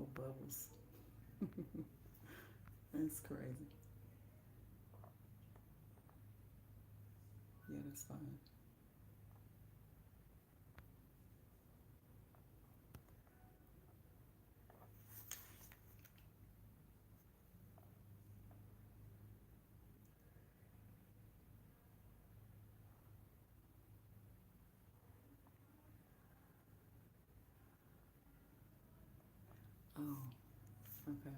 Oh, bubbles. That's crazy. Yeah, that's fine. Oh, okay.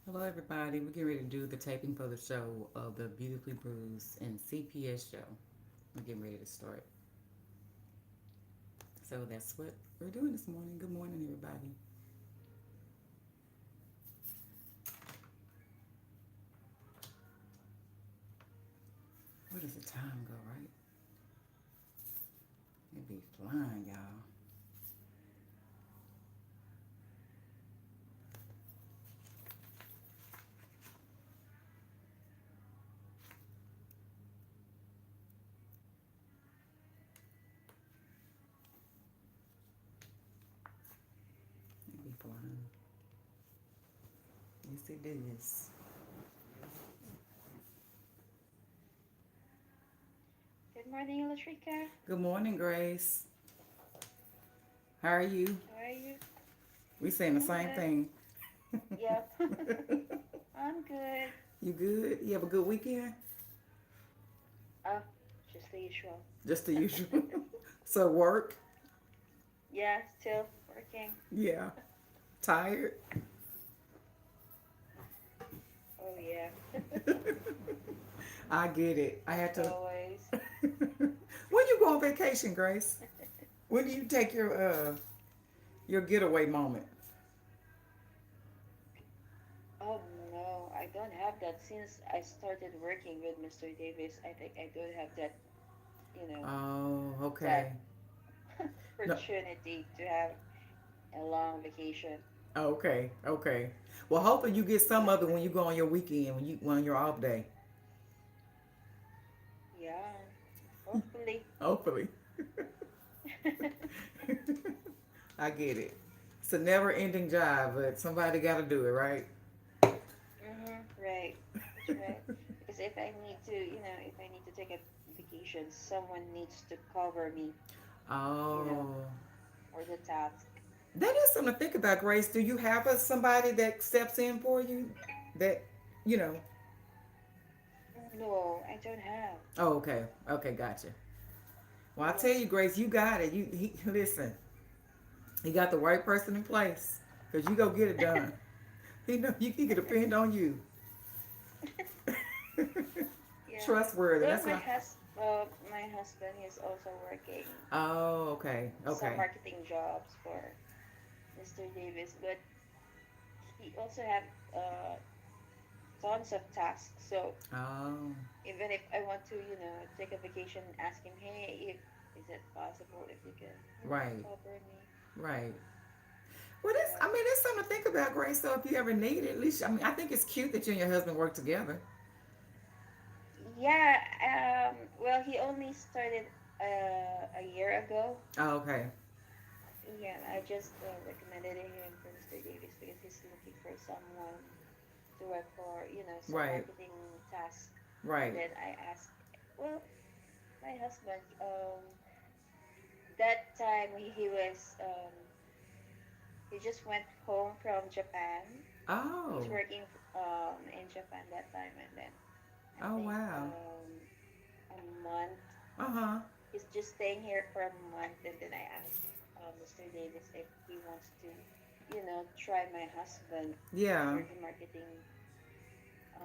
Hello, everybody. We're getting ready to do the taping for the show of the Beautifully Bruised and CPS show. We're getting ready to start. So that's what we're doing this morning. Good morning, everybody. Where does the time go, right? It be flying, y'all. It be flying. Yes, it is. Good morning, Latrika. Good morning, Grace. How are you? How are you? We saying the I'm same good. thing. Yep. I'm good. You good? You have a good weekend? Oh, just the usual. Just the usual. So work? Yeah, still working. Yeah. Tired? Oh, yeah. I get it. I had As to. always. When you go on vacation, Grace? When do you take your getaway moment? Oh, no, I don't have that. Since I started working with Mr. Davis, I think I don't have that, you know, Oh, okay. that No. opportunity to have a long vacation. Okay, okay. Well, hopefully you get some Yeah. of it when you go on your weekend, when you're off day. Yeah. Hopefully. Hopefully. I get it. It's a never-ending job, but somebody got to do it, right? Right. That's right. Because if I need to, if I need to take a vacation, someone needs to cover me, you know, Oh, for the task. that is something to think about, Grace. Do you have somebody that steps in for you? That, you know. No, I don't have. Oh, okay, okay, gotcha. Well, I tell Yeah. you, Grace, you got it. Listen. You got the right person in place, cause you go get it done. You know, you can depend on you. Yeah. Trustworthy. Though That's what. my husband is also working Oh, okay, some okay. marketing jobs for Mr. Davis, but he also have uh tons of tasks. So Oh, even if I want to, take a vacation, ask him, hey, if is it possible if you can, right, cover me? right. Well, Yeah. I mean, it's something to think about, Grace. So if you ever need it, at least, I mean, I think it's cute that you and your husband work together. Yeah. Well, he only started a year ago. Oh, okay, Yeah, I just recommended him for Mr. Davis because he's looking for someone to work for, some right, marketing task. And right. then I asked, well, my husband, that time he just went home from Japan. He's Oh, working in Japan that time, and then I oh, think wow. a month. Uh huh. He's just staying here for a month, and then I asked Mr. Davis if he wants to, try my husband Yeah. for the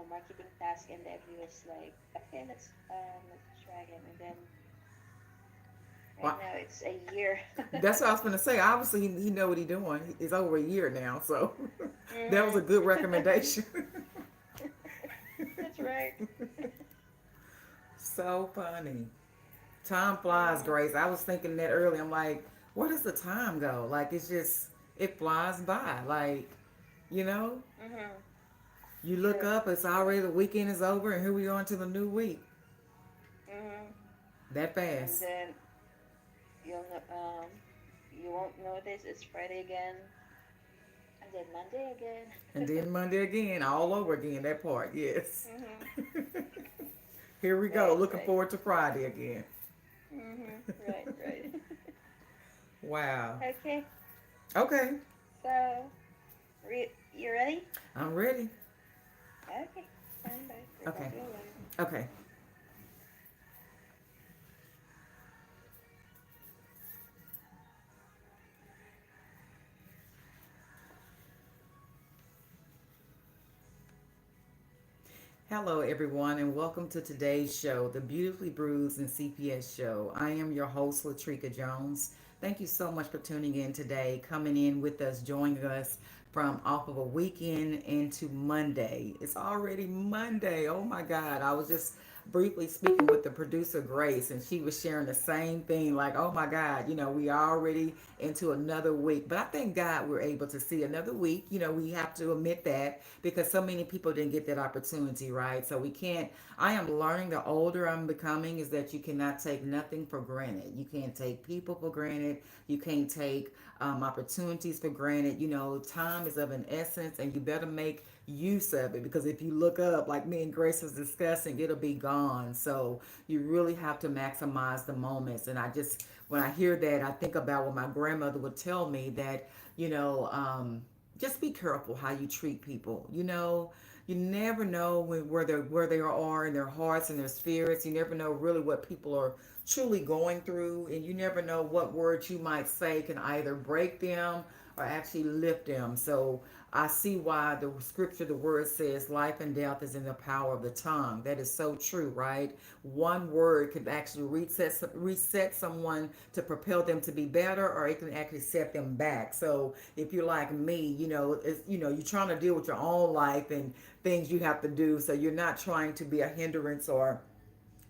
marketing task, and then he was like, okay, let's try him, and then right Well, now it's a year. that's what I was going to say. Obviously, he know what he's doing. It's over a year now, so that was Hmm. a good recommendation. That's right. So funny. Time flies, Hmm. Grace. I was thinking that earlier. I'm like, where does the time go? Like, it's just, it flies by. Like, you know, Hmm. you look True. up, it's True. already the weekend is over, and here we are into the new week. Mhm. That And fast. then you'll you won't notice it's Friday again, and then Monday And again. then Monday again, all over again, that part, yes. Mhm. Here we go, Right, looking right. forward to Friday again. Mhm. Right, right. Wow. Okay. Okay, So, you ready? I'm ready. Okay. Stand by. We're about Okay, to go live. okay. Hello, everyone, and welcome to today's show, the Beautifully Bruised and CPS show. I am your host, Latrika Jones. Thank you so much for tuning in today, coming in with us, joining us from off of a weekend into Monday. It's already Monday. Oh my God. I was just briefly speaking with the producer, Grace, and she was sharing the same thing like, oh my God, we already into another week. But I thank God we're able to see another week. We have to admit that because so many people didn't get that opportunity, right? So we can't. I am learning the older I'm becoming is that you cannot take nothing for granted. You can't take people for granted. You can't take opportunities for granted. Time is of an essence, and you better make use of it because if you look up, like me and Grace was discussing, it'll be gone. So you really have to maximize the moments. And when I hear that, I think about what my grandmother would tell me that, you know, um, just be careful how you treat people. You never know where they are in their hearts and their spirits. You never know really what people are truly going through, and you never know what words you might say can either break them or actually lift them. So I see why the scripture, the word says, life and death is in the power of the tongue. That is so true, right? One word can actually reset someone to propel them to be better, or it can actually set them back. So if you're like me, you're trying to deal with your own life and things you have to do. So you're not trying to be a hindrance or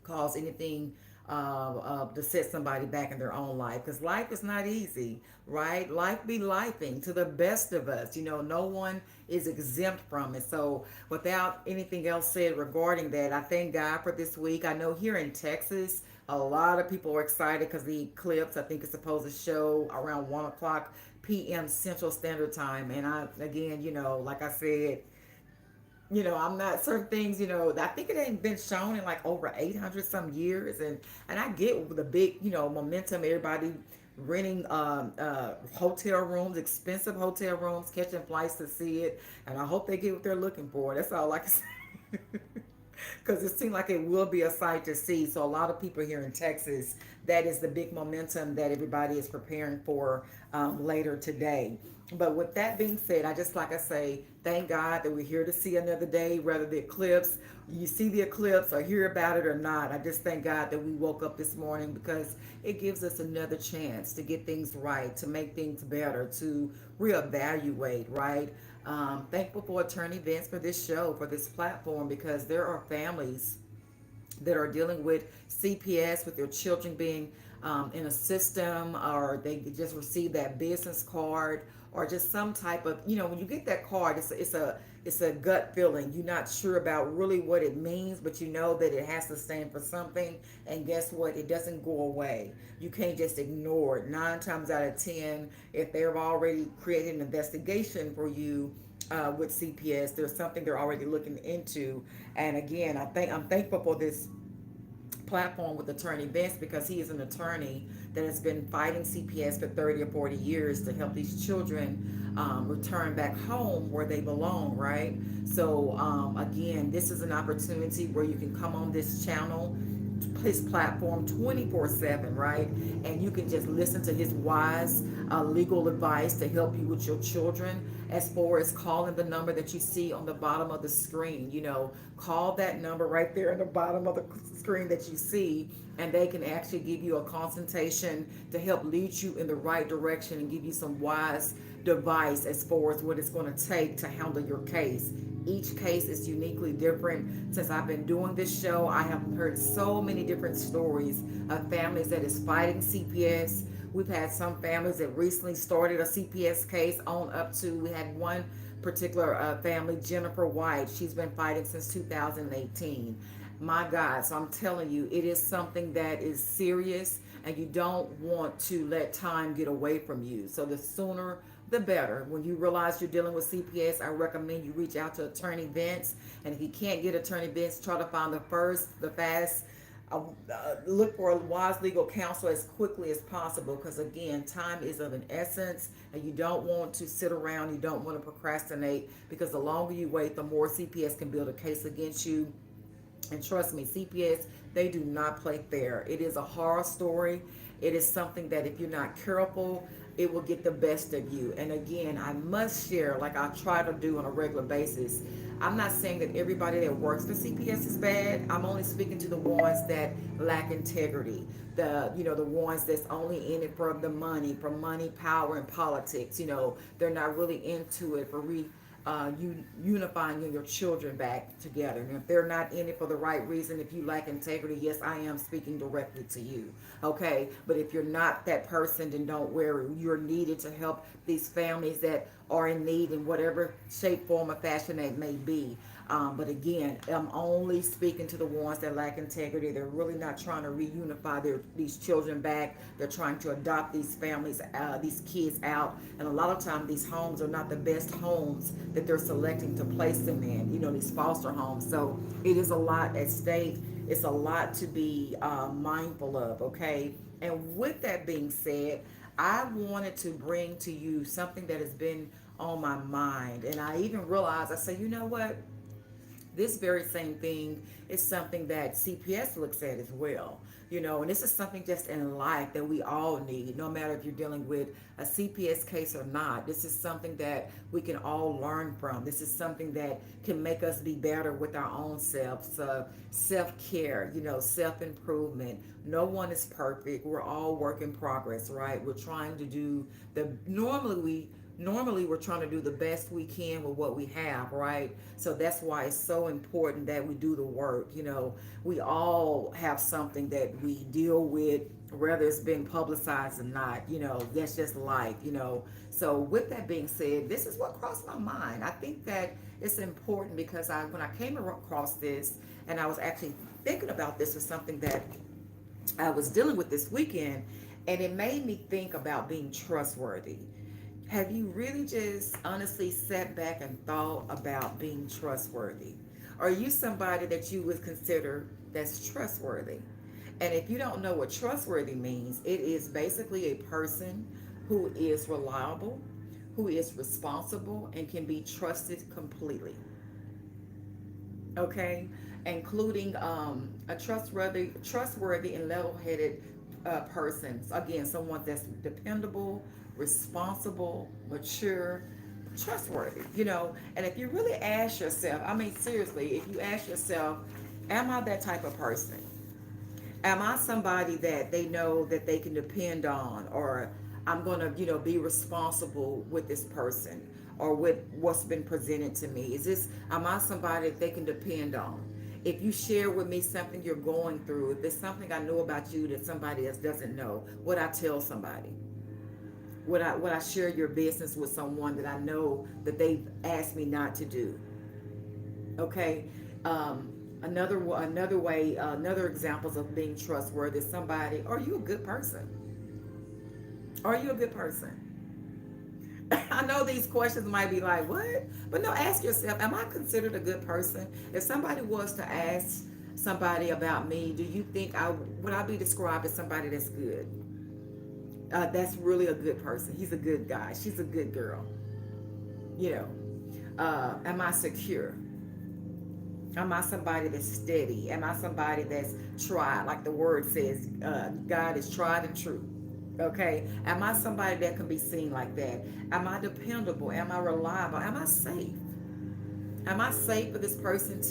cause anything to set somebody back in their own life, because life is not easy, right? Life be lifing to the best of us. No one is exempt from it. So without anything else said regarding that, I thank God for this week. I know here in Texas a lot of people are excited because the eclipse, I think, is supposed to show around 1 o'clock p.m. Central Standard Time. And I, again, like I said, I'm not certain things, I think it ain't been shown in like over 800 some years. And I get the big, momentum, everybody renting hotel rooms, expensive hotel rooms, catching flights to see it. And I hope they get what they're looking for. That's all I can say. Because it seems like it will be a sight to see. So a lot of people here in Texas, that is the big momentum that everybody is preparing for later today. But with that being said, I just like I say, thank God that we're here to see another day, whether the eclipse, you see the eclipse or hear about it or not. I just thank God that we woke up this morning because it gives us another chance to get things right, to make things better, to reevaluate, right? Thankful for Attorney Vince for this show, for this platform, because there are families that are dealing with CPS, with their children being in a system, or they just received that business card, or just some type of, when you get that card, it's a gut feeling. You're not sure about really what it means, but you know that it has to stand for something. And guess what? It doesn't go away. You can't just ignore it. 9 times out of 10, if they've already created an investigation for you with CPS, there's something they're already looking into. And again, I'm thankful for this platform with Attorney Vince because he is an attorney that has been fighting CPS for 30 or 40 years to help these children return back home where they belong, right? So, again, this is an opportunity where you can come on this channel, his platform 24/7, right? And you can just listen to his wise legal advice to help you with your children. As far as calling the number that you see on the bottom of the screen, call that number right there in the bottom of the screen that you see, and they can actually give you a consultation to help lead you in the right direction and give you some wise advice as far as what it's going to take to handle your case. Each case is uniquely different. Since I've been doing this show, I have heard so many different stories of families that is fighting CPS. We've had some families that recently started a CPS case on up to, we had one particular family, Jennifer White. She's been fighting since 2018. My God. So I'm telling you, it is something that is serious, and you don't want to let time get away from you. So the sooner the better. When you realize you're dealing with CPS, I recommend you reach out to Attorney Vince. And if you can't get Attorney Vince, try to find the fast, look for a wise legal counsel as quickly as possible, because again, time is of an essence, and you don't want to sit around, you don't want to procrastinate, because the longer you wait, the more CPS can build a case against you. And trust me, CPS, they do not play fair. It is a horror story. It is something that if you're not careful, it will get the best of you. And again, I must share, like I try to do on a regular basis. I'm not saying that everybody that works for CPS is bad. I'm only speaking to the ones that lack integrity. The ones that's only in it for the money, for money, power, and politics. They're not really into it for unifying you and your children back together. And if they're not in it for the right reason, if you lack integrity, yes, I am speaking directly to you. Okay, but if you're not that person, then don't worry. You're needed to help these families that are in need in whatever shape, form, or fashion they may be. But again, I'm only speaking to the ones that lack integrity. They're really not trying to reunify these children back. They're trying to adopt these families, these kids out. And a lot of times these homes are not the best homes that they're selecting to place them in, these foster homes. So it is a lot at stake. It's a lot to be mindful of, okay? And with that being said, I wanted to bring to you something that has been on my mind. And I even realized, I said, you know what? This very same thing is something that CPS looks at as well. And this is something just in life that we all need, no matter if you're dealing with a CPS case or not. This is something that we can all learn from. This is something that can make us be better with our own selves, self-care, self-improvement. No one is perfect. We're all work in progress, right? We're trying to do normally we're trying to do the best we can with what we have, right? So that's why it's so important that we do the work. We all have something that we deal with, whether it's been publicized or not. That's just life. So with that being said, this is what crossed my mind. I think that it's important because when I came across this, and I was actually thinking about this, was something that I was dealing with this weekend, and it made me think about being trustworthy. Have you really just honestly sat back and thought about being trustworthy? Are you somebody that you would consider that's trustworthy? And if you don't know what trustworthy means, it is basically a person who is reliable, who is responsible, and can be trusted completely. Okay, including a trustworthy and level-headed person. Again, someone that's dependable, responsible, mature, trustworthy. And if you really ask yourself, I mean, seriously, if you ask yourself, am I that type of person? Am I somebody that they know that they can depend on, or I'm going to, be responsible with this person or with what's been presented to me? Am I somebody that they can depend on? If you share with me something you're going through, if it's something I know about you that somebody else doesn't know, would I tell somebody? Would I share your business with someone that I know that they've asked me not to do? Okay. Another examples of being trustworthy is somebody. Are you a good person? Are you a good person? I know these questions might be like, what? But no, ask yourself, am I considered a good person? If somebody was to ask somebody about me, do you think would I be described as somebody that's good? That's really a good person. He's a good guy. She's a good girl. Am I secure? Am I somebody that's steady? Am I somebody that's tried? Like the word says, God is tried and true. Okay. Am I somebody that can be seen like that? Am I dependable? Am I reliable? Am I safe? Am I safe for this person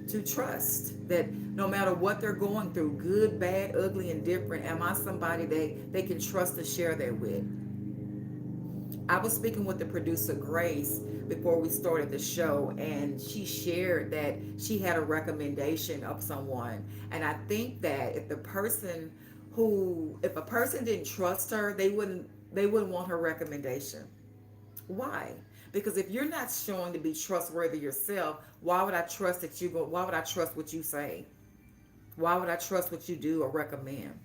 to trust? That no matter what they're going through, good, bad, ugly, and different, am I somebody they can trust to share that with? I was speaking with the producer Grace before we started the show, and she shared that she had a recommendation of someone. And I think that if a person didn't trust her, they wouldn't want her recommendation. Why? Because if you're not showing to be trustworthy yourself, why would I trust that you go? Why would I trust what you say? Why would I trust what you do or recommend?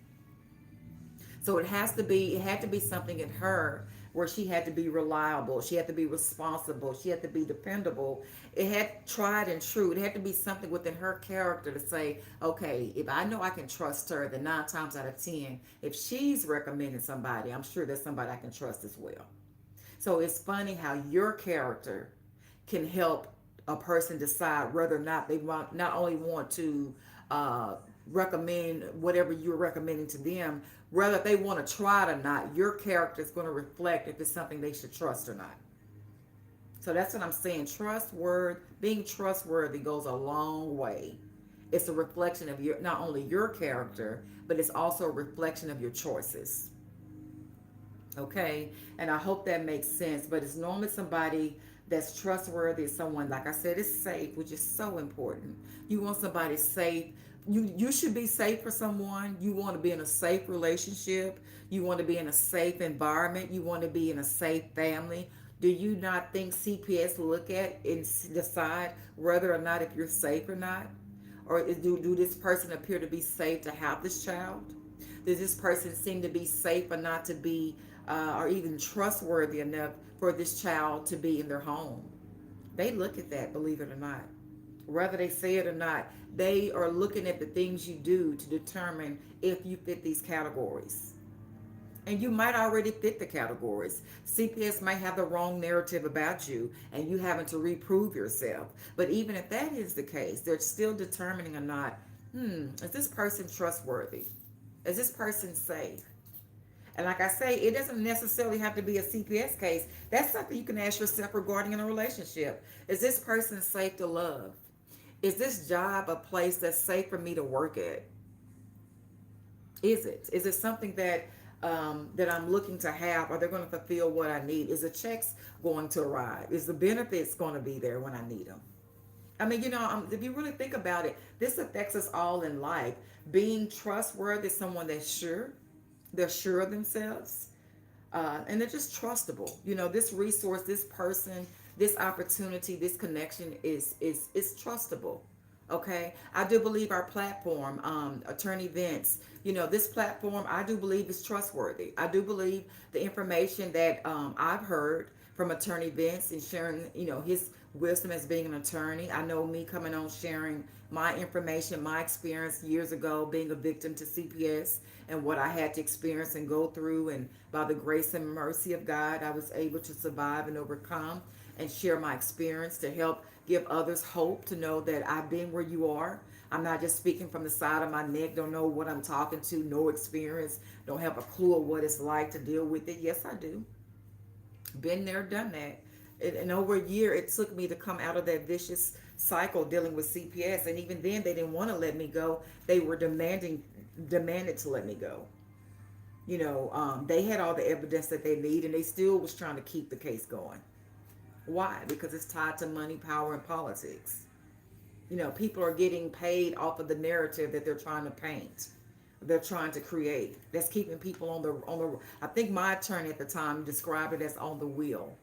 So it had to be something in her where she had to be reliable, she had to be responsible, she had to be dependable. It had tried and true. It had to be something within her character to say, okay, if I know I can trust her, then 9 times out of 10, if she's recommending somebody, I'm sure there's somebody I can trust as well. So it's funny how your character can help a person decide whether or not they want not only want to uh, recommend whatever you're recommending to them, whether they want to try it or not. Your character is going to reflect if it's something they should trust or not. So that's what I'm saying. Being trustworthy goes a long way. It's a reflection of your not only your character, but it's also a reflection of your choices. Okay, and I hope that makes sense. But it's normally somebody that's trustworthy, is someone, like I said, is safe, which is so important. You want somebody safe. You should be safe for someone. You want to be in a safe relationship. You want to be in a safe environment. You want to be in a safe family. Do you not think CPS look at and decide whether or not if you're safe or not? Or do this person appear to be safe to have this child? Does this person seem to be safe or not to be, or even trustworthy enough for this child to be in their home? They look at that, believe it or not. Whether they say it or not, they are looking at the things you do to determine if you fit these categories. And you might already fit the categories. CPS might have the wrong narrative about you and you having to reprove yourself. But even if that is the case, they're still determining or not, is this person trustworthy? Is this person safe? And like I say, it doesn't necessarily have to be a CPS case. That's something you can ask yourself regarding in a relationship. Is this person safe to love? Is this job a place that's safe for me to work at? Is it? Is it something that I'm looking to have? Are they going to fulfill what I need? Is the checks going to arrive? Is the benefits going to be there when I need them? I mean, if you really think about it, this affects us all in life. Being trustworthy, someone they're sure of themselves, and they're just trustable. This resource, this person, this opportunity, this connection is trustable. Okay, I do believe our platform, Attorney Vince, this platform, I do believe is trustworthy. I do believe the information that I've heard from Attorney Vince and sharing, his wisdom as being an attorney. I know me coming on sharing my information, my experience years ago being a victim to CPS and what I had to experience and go through. And by the grace and mercy of God, I was able to survive and overcome and share my experience to help give others hope to know that I've been where you are. I'm not just speaking from the side of my neck, don't know what I'm talking to, no experience, don't have a clue of what it's like to deal with it. Yes, I do. Been there, done that. And over a year, it took me to come out of that vicious cycle dealing with CPS. And even then, they didn't want to let me go. They were demanded to let me go. They had all the evidence that they need, and they still was trying to keep the case going. Why? Because it's tied to money, power, and politics. People are getting paid off of the narrative that they're trying to paint. They're trying to create. That's keeping people on the. I think my attorney at the time described it as on the wheel.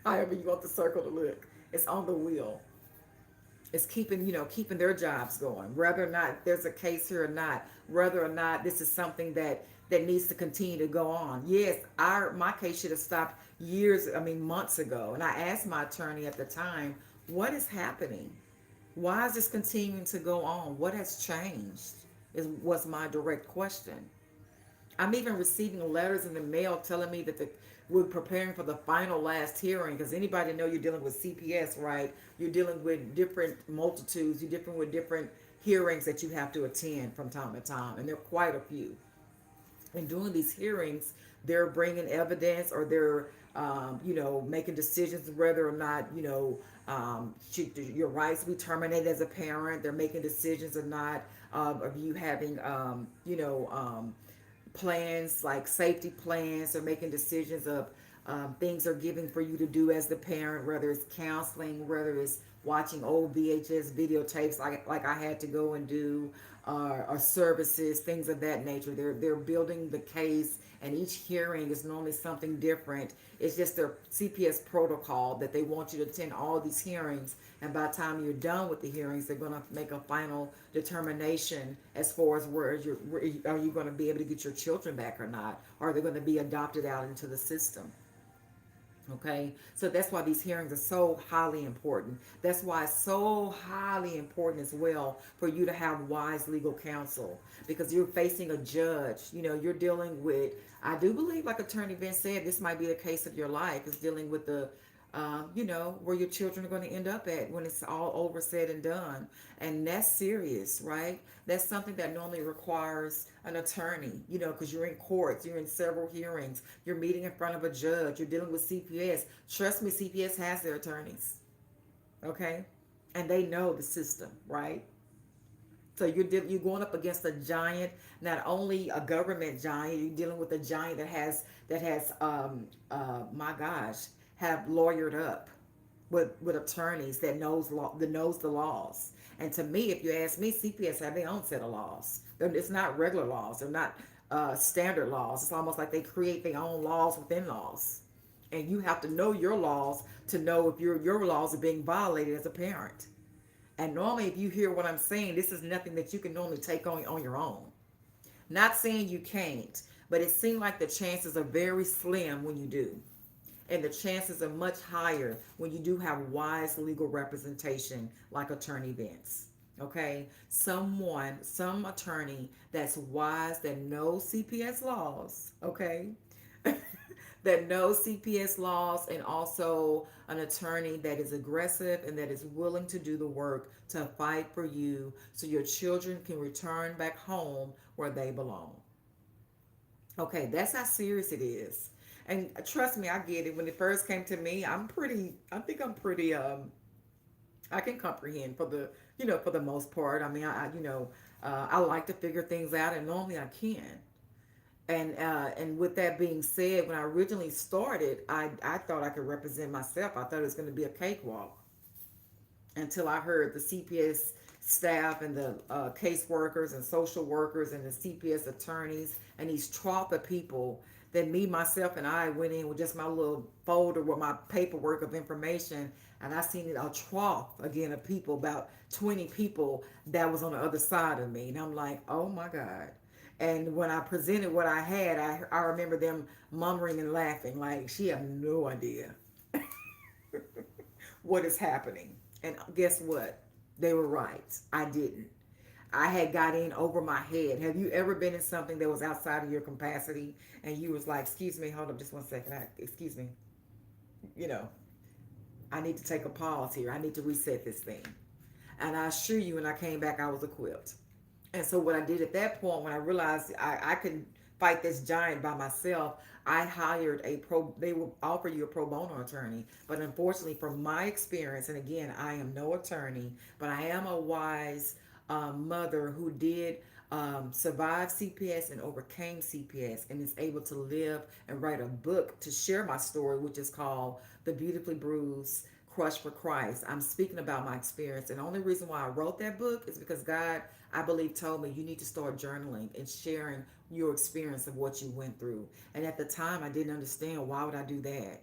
However you want the circle to look, it's on the wheel. It's keeping their jobs going, whether or not there's a case here or not, whether or not this is something that needs to continue to go on. Yes, my case should have stopped months ago. And I asked my attorney at the time, what is happening? Why is this continuing to go on? What has changed? Was my direct question. I'm even receiving letters in the mail telling me that we're preparing for the final last hearing, because anybody know you're dealing with CPS, right? You're dealing with different multitudes. You're dealing with different hearings that you have to attend from time to time, and there are quite a few. And during these hearings, they're bringing evidence, or they're making decisions whether or not should your rights be terminated as a parent. They're making decisions or not of you having plans like safety plans. They're making decisions of things they're giving for you to do as the parent, whether it's counseling, whether it's watching old VHS videotapes like I had to go and do, or services, things of that nature. They're building the case and each hearing is normally something different. It's just their CPS protocol that they want you to attend all these hearings, and by the time you're done with the hearings, they're going to make a final determination as far as where are you going to be able to get your children back or not, or are they going to be adopted out into the system. Okay, so that's why these hearings are so highly important. That's why it's so highly important as well for you to have wise legal counsel, because you're facing a judge. You know, you're dealing with, I do believe, like Attorney Vince said, this might be the case of your life, is dealing with the, you know, where your children are going to end up at when it's all over, said and done. And that's serious, right? That's something that normally requires an attorney, you know, because you're in courts, you're in several hearings, you're meeting in front of a judge, you're dealing with CPS. Trust me, CPS has their attorneys, okay? And they know the system, right? So you're going up against a giant, not only a government giant, you're dealing with a giant that has my gosh, have lawyered up with attorneys that knows the laws. And to me, if you ask me, CPS have their own set of laws. It's not regular laws. They're not standard laws. It's almost like they create their own laws within laws. And you have to know your laws to know if your laws are being violated as a parent. And normally, if you hear what I'm saying, this is nothing that you can normally take on your own. Not saying you can't, but it seems like the chances are very slim when you do. And the chances are much higher when you do have wise legal representation like Attorney Vince. Okay? Some attorney that's wise, that knows CPS laws, okay? That knows CPS laws, and also an attorney that is aggressive and that is willing to do the work to fight for you so your children can return back home where they belong. Okay, that's how serious it is. And trust me, I get it. When it first came to me, I think I'm pretty, I can comprehend for the, for the most part. I mean, I like to figure things out, and normally I can. And with that being said, when I originally started, I thought I could represent myself. I thought it was going to be a cakewalk until I heard the CPS staff and the caseworkers and social workers and the CPS attorneys and these trough of people that me, myself, and I went in with just my little folder with my paperwork of information, and I seen it a trough again of people, about 20 people that was on the other side of me, and I'm like, oh my God. And when I presented what I had, I remember them murmuring and laughing like, she have no idea what is happening. And guess what? They were right. I didn't. I had got in over my head. Have you ever been in something that was outside of your capacity and you was like, excuse me, hold up just 1 second. Excuse me. You know, I need to take a pause here. I need to reset this thing. And I assure you, when I came back, I was equipped. And so what I did at that point, when I realized I couldn't fight this giant by myself, I hired they will offer you a pro bono attorney. But unfortunately, from my experience, and again, I am no attorney, but I am a wise mother who did survive CPS and overcame CPS, and is able to live and write a book to share my story, which is called The Beautifully Bruised, Crushed for Christ. I'm speaking about my experience. And the only reason why I wrote that book is because God, I believe, told me you need to start journaling and sharing your experience of what you went through. And at the time, I didn't understand, why would I do that?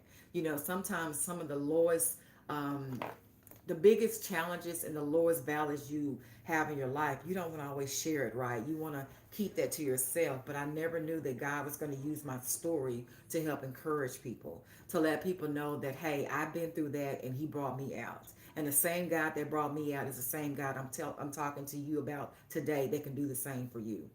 Sometimes some of the lowest, the biggest challenges and the lowest valleys you have in your life, you don't want to always share it, right? You want to keep that to yourself. But I never knew that God was going to use my story to help encourage people, to let people know that, hey, I've been through that and he brought me out. And the same God that brought me out is the same God I'm talking to you about today that can do the same for you.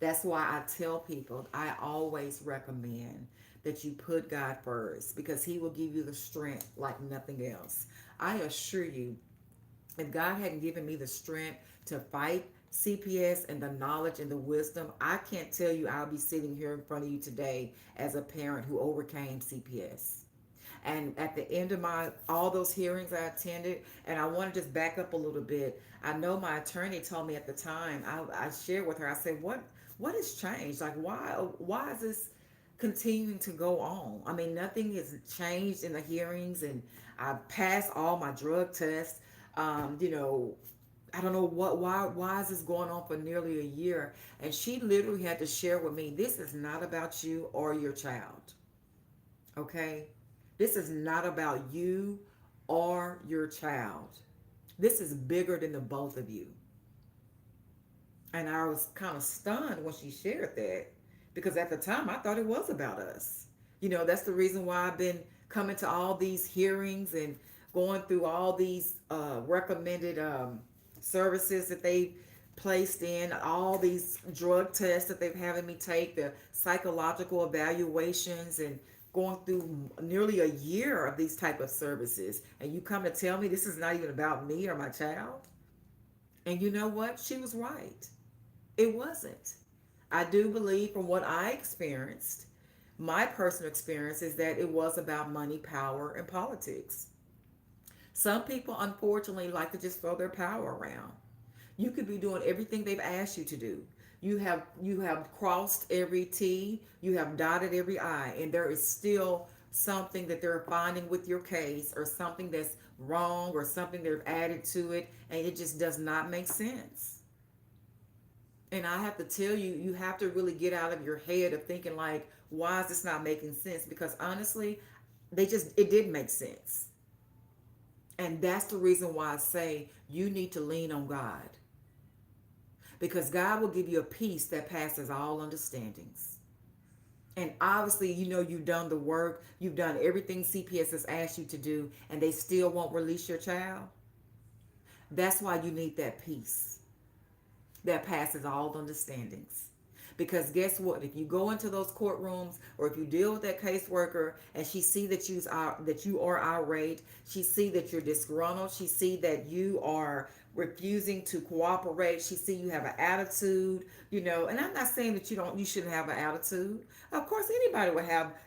That's why I tell people, I always recommend that you put God first, because he will give you the strength like nothing else. I assure you, if God hadn't given me the strength to fight CPS and the knowledge and the wisdom, I can't tell you I'll be sitting here in front of you today as a parent who overcame CPS. And at the end of all those hearings I attended, and I want to just back up a little bit. I know my attorney told me at the time, I shared with her, I said, what has changed? Like, why is this continuing to go on? I mean, nothing has changed in the hearings, and I passed all my drug tests. You know, I don't know why is this going on for nearly a year? And she literally had to share with me, this is not about you or your child. Okay? This is not about you or your child. This is bigger than the both of you. And I was kind of stunned when she shared that because at the time I thought it was about us. That's the reason why I've been coming to all these hearings and going through all these recommended services that they placed in, all these drug tests that they've having me take, the psychological evaluations, and going through nearly a year of these type of services. And you come to tell me this is not even about me or my child? And you know what? She was right. It wasn't. I do believe from what I experienced, my personal experience is that it was about money, power, and politics. Some people, unfortunately, like to just throw their power around. You could be doing everything they've asked you to do. You have crossed every T, you have dotted every I, and there is still something that they're finding with your case or something that's wrong or something they've added to it, and it just does not make sense. And I have to tell you, you have to really get out of your head of thinking like, why is this not making sense? Because honestly, it did make sense. And that's the reason why I say you need to lean on God. Because God will give you a peace that passes all understandings. And obviously, you've done the work, you've done everything CPS has asked you to do, and they still won't release your child. That's why you need that peace that passes all understandings. Because guess what? If you go into those courtrooms or if you deal with that caseworker and she see that you are irate, she see that you're disgruntled, she see that you are refusing to cooperate, she see you have an attitude, and I'm not saying that you shouldn't have an attitude. Of course anybody would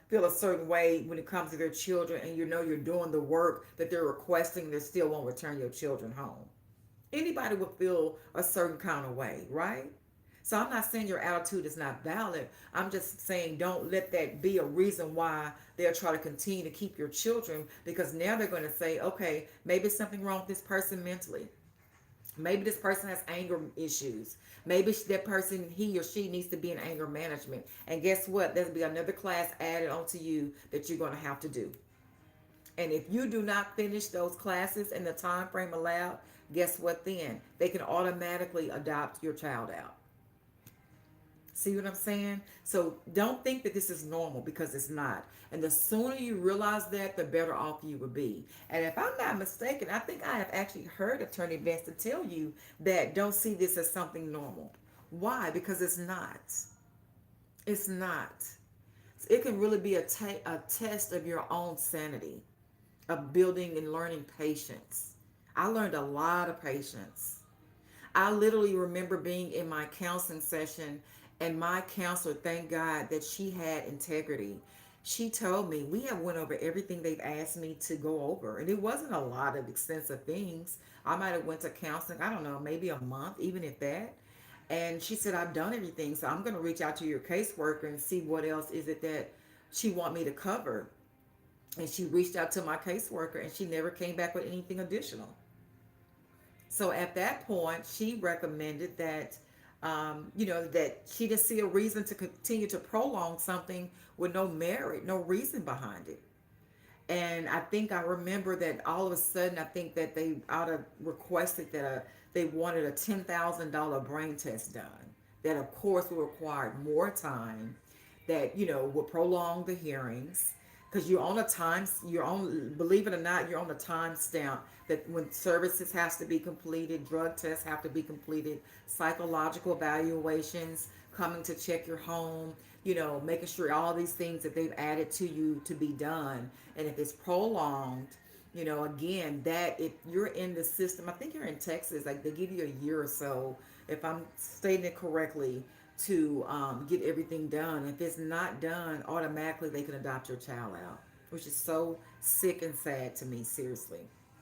feel a certain way when it comes to their children, and you're doing the work that they're requesting, they still won't return your children home. Anybody would feel a certain kind of way, right? So I'm not saying your attitude is not valid. I'm just saying don't let that be a reason why they'll try to continue to keep your children, because now they're going to say, okay, maybe something wrong with this person mentally. Maybe this person has anger issues. Maybe that person, he or she needs to be in anger management. And guess what? There'll be another class added onto you that you're going to have to do. And if you do not finish those classes in the time frame allowed, guess what then? They can automatically adopt your child out. See what I'm saying? So don't think that this is normal, because it's not. And the sooner you realize that, the better off you will be. And if I'm not mistaken, I think I have actually heard Attorney Vance to tell you that don't see this as something normal. Why? Because it's not. It's not. It can really be a test of your own sanity, of building and learning patience. I learned a lot of patience. I literally remember being in my counseling session, and my counselor, thank God that she had integrity. She told me we have went over everything they've asked me to go over, and it wasn't a lot of extensive things. I might have went to counseling, I don't know, maybe a month, even if that. And she said, I've done everything, so I'm going to reach out to your caseworker and see what else is it that she want me to cover. And she reached out to my caseworker, and she never came back with anything additional. So at that point, she recommended that, that she didn't see a reason to continue to prolong something with no merit, no reason behind it. And I think I remember that all of a sudden, I think that they ought to requested that they wanted a $10,000 brain test done. That of course would require more time. That would prolong the hearings, because you're on, believe it or not, you're on the time stamp that when services has to be completed, drug tests have to be completed, psychological evaluations, coming to check your home, making sure all these things that they've added to you to be done. And if it's prolonged, again, that if you're in the system, I think you're in Texas, like they give you a year or so, if I'm stating it correctly, to get everything done. If it's not done, automatically they can adopt your child out, which is so sick and sad to me, seriously.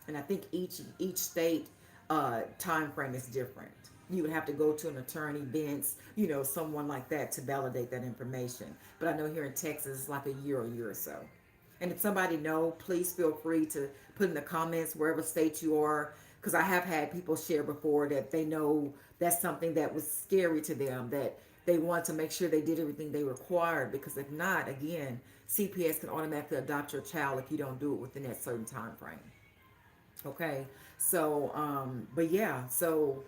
And I think each state time frame is different. You would have to go to an attorney, Vince, someone like that to validate that information. But I know here in Texas, it's like a year or so. And if somebody know, please feel free to put in the comments wherever state you are, Because I have had people share before that they know that's something that was scary to them, that they want to make sure they did everything they required, because if not, again, CPS can automatically adopt your child if you don't do it within that certain time frame. Okay. So, but yeah, so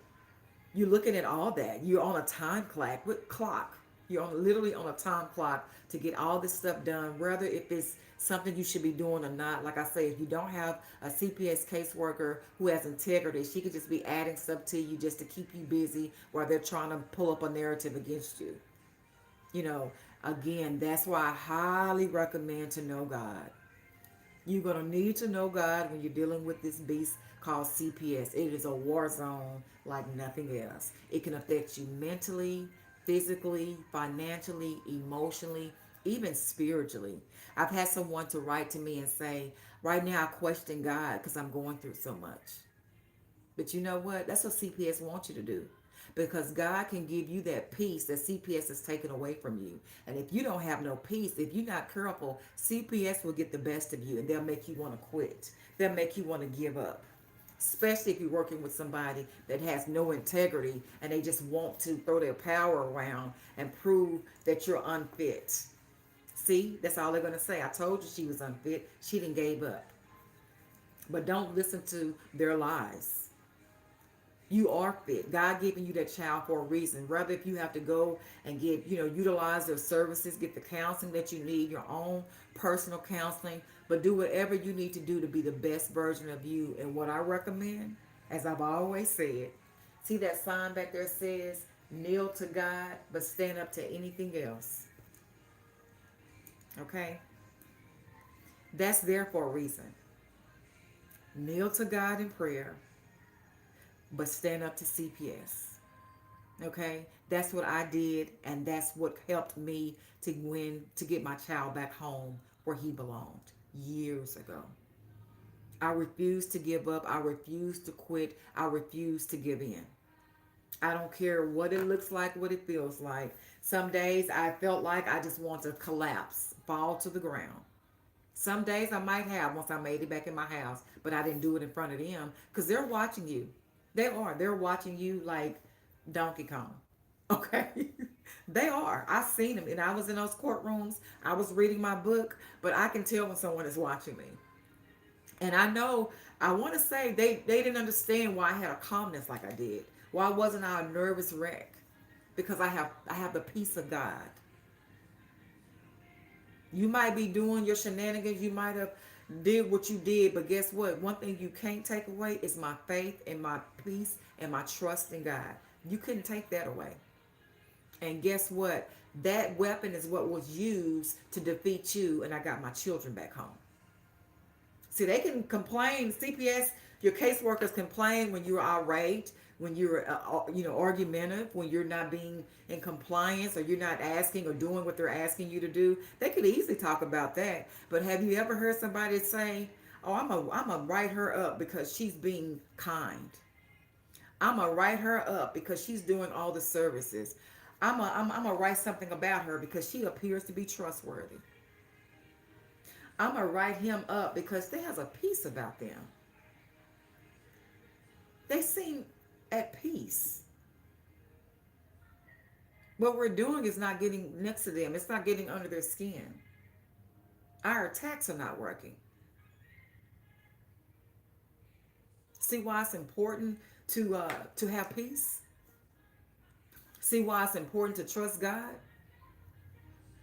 you're looking at all that. You're on a time clock. You're literally on a time clock to get all this stuff done, whether if it's something you should be doing or not. Like I say, if you don't have a CPS caseworker who has integrity, she could just be adding stuff to you just to keep you busy while they're trying to pull up a narrative against you. You know, again, that's why I highly recommend to know God. You're going to need to know God when you're dealing with this beast called CPS. It is a war zone like nothing else. It can affect you mentally, physically, financially, emotionally, even spiritually. I've had someone to write to me and say, right now I question God because I'm going through so much. But you know what? That's what CPS wants you to do. Because God can give you that peace that CPS has taken away from you. And if you don't have no peace, if you're not careful, CPS will get the best of you and they'll make you want to quit. They'll make you want to give up. Especially if you're working with somebody that has no integrity and they just want to throw their power around and prove that you're unfit. See, that's all they're going to say. I told you she was unfit. She didn't gave up. But don't listen to their lies. You are fit. God giving you that child for a reason. Rather, if you have to go and get, utilize their services, get the counseling that you need, your own personal counseling, but do whatever you need to do to be the best version of you. And what I recommend, as I've always said, see that sign back there says, kneel to God, but stand up to anything else. Okay? That's there for a reason. Kneel to God in prayer, but stand up to CPS. Okay? That's what I did, and that's what helped me to get my child back home where he belonged years ago. I refuse to give up. I refuse to quit. I refuse to give in. I don't care what it looks like, what it feels like. Some days I felt like I just want to collapse, fall to the ground. Some days I might have once I made it back in my house, but I didn't do it in front of them because they're watching you. They are. They're watching you like Donkey Kong. Okay? They are. I seen them. And I was in those courtrooms. I was reading my book, but I can tell when someone is watching me. And I know, I want to say they didn't understand why I had a calmness like I did. Why wasn't I a nervous wreck? Because I have the peace of God. You might be doing your shenanigans. You might have did what you did, but guess what? One thing you can't take away is my faith and my peace and my trust in God. You couldn't take that away. And guess what? That weapon is what was used to defeat you, and I got my children back home. See, they can complain. CPS, your caseworkers complain when you're irate, when you're, argumentative, when you're not being in compliance or you're not asking or doing what they're asking you to do. They could easily talk about that. But have you ever heard somebody say, "Oh, I'm a write her up because she's being kind. I'm a write her up because she's doing all the services. I'm a write something about her because she appears to be trustworthy. I'm going to write him up because there has a peace about them. They seem at peace. What we're doing is not getting next to them. It's not getting under their skin. Our attacks are not working. See why it's important to have peace? See why it's important to trust God?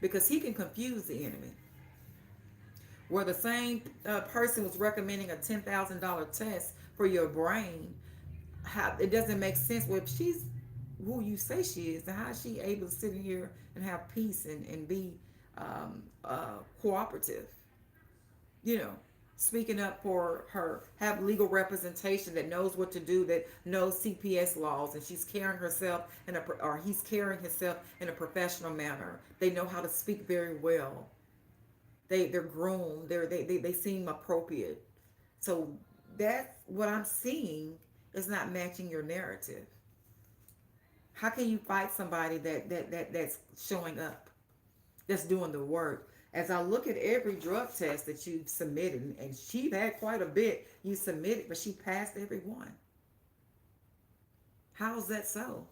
Because he can confuse the enemy. Where the same person was recommending a $10,000 test for your brain, it doesn't make sense. Well, if she's who you say she is, then how is she able to sit in here and have peace and be cooperative? Speaking up for her, have legal representation that knows what to do, that knows CPS laws, and she's carrying herself or he's carrying himself in a professional manner. They know how to speak very well. They're groomed. They seem appropriate. So that's what I'm seeing is not matching your narrative. How can you fight somebody that's showing up, that's doing the work? As I look at every drug test that you've submitted, and she had quite a bit you submitted, but she passed every one. How is that so?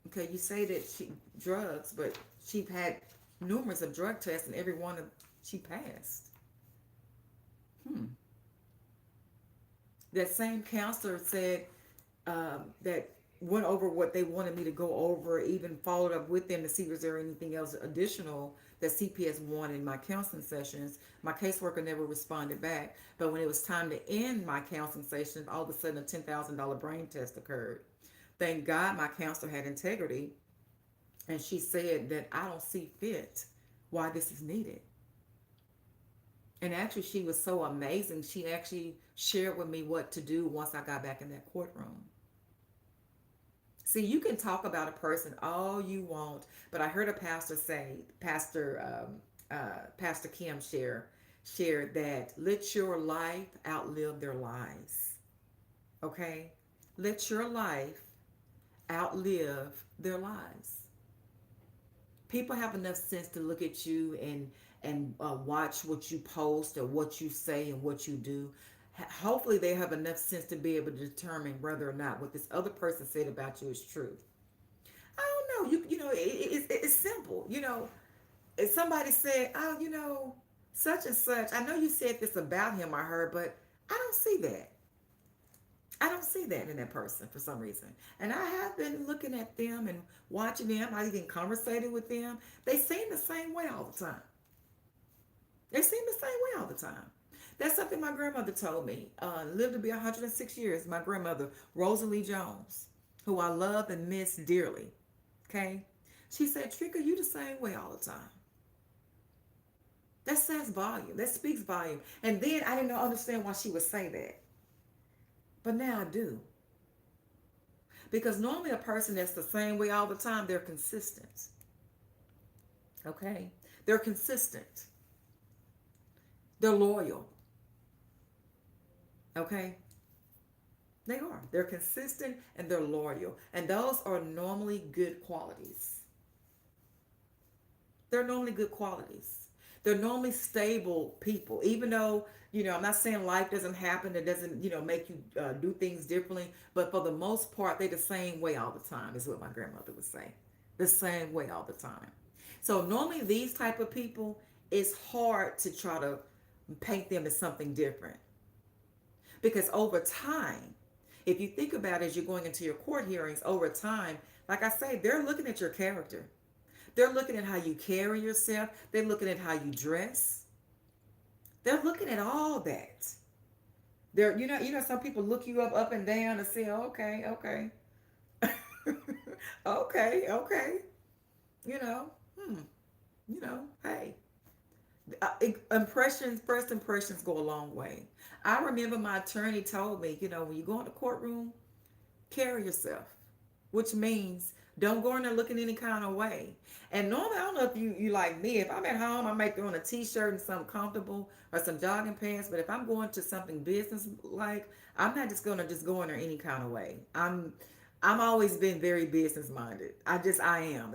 Okay, you say that she drugs, but she had numerous of drug tests, and every one of she passed. Hmm. That same counselor said that went over what they wanted me to go over, even followed up with them to see was there anything else additional that CPS wanted in my counseling sessions. My caseworker never responded back, but when it was time to end my counseling session, all of a sudden a $10,000 brain test occurred. Thank God my counselor had integrity, and she said that I don't see fit why this is needed. And actually, she was so amazing. She actually shared with me what to do once I got back in that courtroom. See, you can talk about a person all you want, but I heard a pastor say, Pastor Kim shared that let your life outlive their lives. Okay, let your life outlive their lives. People have enough sense to look at you and watch what you post or what you say and what you do. Hopefully, they have enough sense to be able to determine whether or not what this other person said about you is true. I don't know. It's simple. If somebody said, oh, such and such. I know you said this about him or her, but I don't see that. I don't see that in that person for some reason. And I have been looking at them and watching them. I even conversated with them. They seem the same way all the time. They seem the same way all the time. That's something my grandmother told me. Lived to be 106 years. My grandmother, Rosalie Jones, who I love and miss dearly. Okay? She said, Trika, you the same way all the time. That says volume. That speaks volume. And then I didn't understand why she would say that. But now I do. Because normally a person that's the same way all the time, they're consistent. Okay? They're consistent. They're loyal. Okay? They are. They're consistent and they're loyal. And those are normally good qualities. They're normally good qualities. They're normally stable people. Even though, I'm not saying life doesn't happen. It doesn't, make you do things differently. But for the most part, they're the same way all the time, is what my grandmother would say. The same way all the time. So normally these type of people, it's hard to try to paint them as something different. Because over time, if you think about it as you're going into your court hearings, over time, like I say, they're looking at your character. They're looking at how you carry yourself. They're looking at how you dress. They're looking at all that. Some people look you up and down and say, okay, okay. Okay, okay. You know, hmm, hey. First impressions go a long way. I remember my attorney told me, when you go in the courtroom, carry yourself, which means don't go in there looking any kind of way. And normally, I don't know if you like me. If I'm at home, I might throw on a t-shirt and something comfortable or some jogging pants. But if I'm going to something business like, I'm not just gonna just go in there any kind of way. I'm always been very business minded. I am.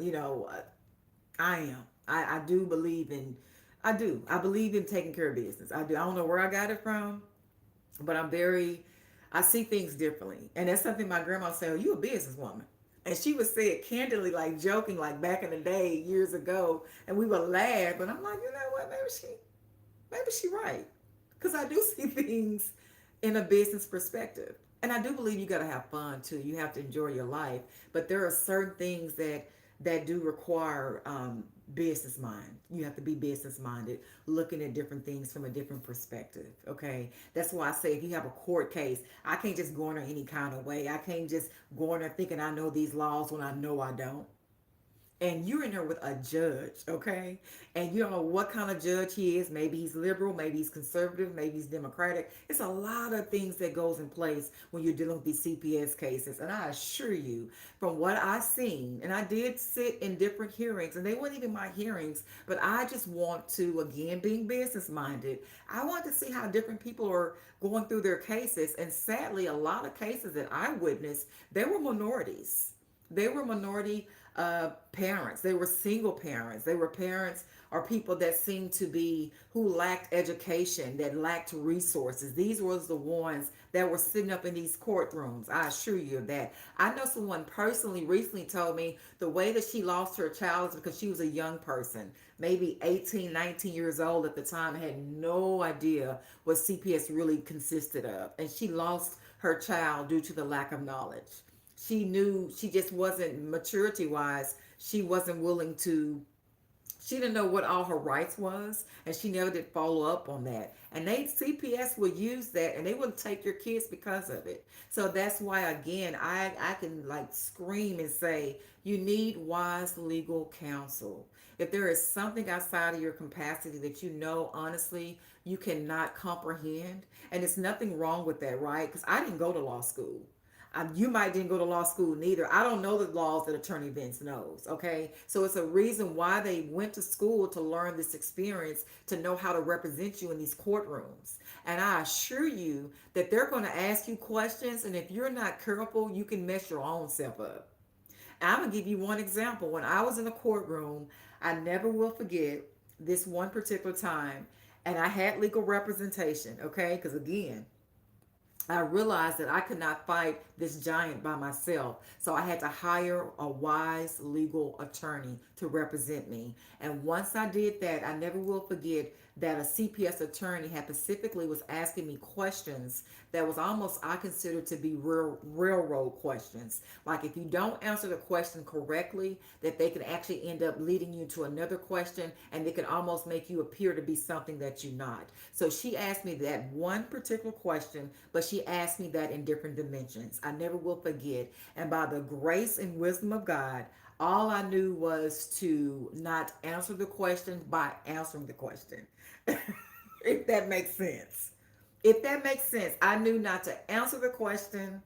I am. I do believe in. I do. I believe in taking care of business. I do. I don't know where I got it from, but I see things differently. And that's something my grandma said, oh, you a businesswoman. And she would say it candidly, like joking, like back in the day, years ago. And we would laugh. But I'm like, you know what? Maybe she right. Because I do see things in a business perspective. And I do believe you got to have fun too. You have to enjoy your life. But there are certain things that do require business mind. You have to be business minded, looking at different things from a different perspective. Okay, that's why I say if you have a court case, I can't just go in there any kind of way. I can't just go in there thinking I know these laws when I know I don't. And you're in there with a judge, okay? And you don't know what kind of judge he is. Maybe he's liberal, maybe he's conservative, maybe he's democratic. It's a lot of things that goes in place when you're dealing with these CPS cases. And I assure you, from what I've seen, and I did sit in different hearings, and they weren't even my hearings, but I just want to, again, being business minded, I want to see how different people are going through their cases. And sadly, a lot of cases that I witnessed, they were minorities. They were minority parents. They were single parents. They were parents or people that seemed to be who lacked education, that lacked resources. These was the ones that were sitting up in these courtrooms. I assure you of that. I know someone personally recently told me the way that she lost her child is because she was a young person, maybe 18, 19 years old at the time, had no idea what CPS really consisted of. And she lost her child due to the lack of knowledge. She knew she just wasn't maturity wise, she wasn't willing to, she didn't know what all her rights was, and she never did follow up on that. And they CPS would use that, and they wouldn't take your kids because of it. So that's why again I can like scream and say you need wise legal counsel. If there is something outside of your capacity that you know honestly you cannot comprehend, and it's nothing wrong with that, right? Because I didn't go to law school. You might didn't go to law school neither. I don't know the laws that Attorney Vince knows. Okay, so it's a reason why they went to school to learn this experience, to know how to represent you in these courtrooms. And I assure you that they're going to ask you questions, and if you're not careful, you can mess your own self up. I'm gonna give you one example. When I was in the courtroom, I never will forget this one particular time, and I had legal representation. Okay, because again, I realized that I could not fight this giant by myself. So I had to hire a wise legal attorney to represent me. And once I did that, I never will forget that a CPS attorney had specifically was asking me questions that was almost I consider to be railroad questions. Like if you don't answer the question correctly, that they can actually end up leading you to another question, and they can almost make you appear to be something that you're not. So she asked me that one particular question, but she asked me that in different dimensions. I never will forget. And by the grace and wisdom of God, all I knew was to not answer the question by answering the question. If that makes sense. If that makes sense, I knew not to answer the question